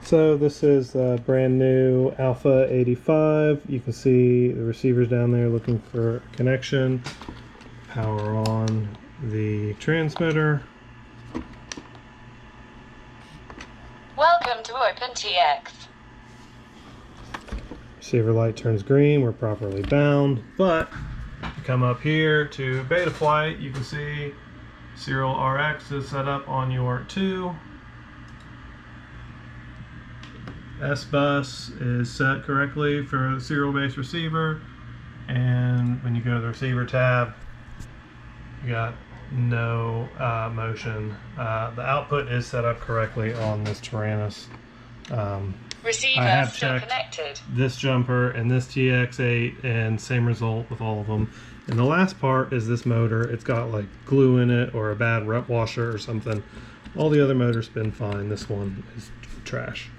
So this is the brand new Alpha85. You can see the receivers down there looking for a connection. Power on the transmitter. Welcome to OpenTX. Receiver light turns green, we're properly bound, but you come up here to Betaflight, you can see serial RX is set up on your 2. S-bus is set correctly for the serial-based receiver, and when you go to the receiver tab, you got no motion. The output is set up correctly on this Tyrannus. Receiver I have still checked connected. this jumper and this TX8, and same result with all of them. And the last part is this motor. It's got like glue in it or a bad rep washer or something. All the other motors spin fine. This one is trash.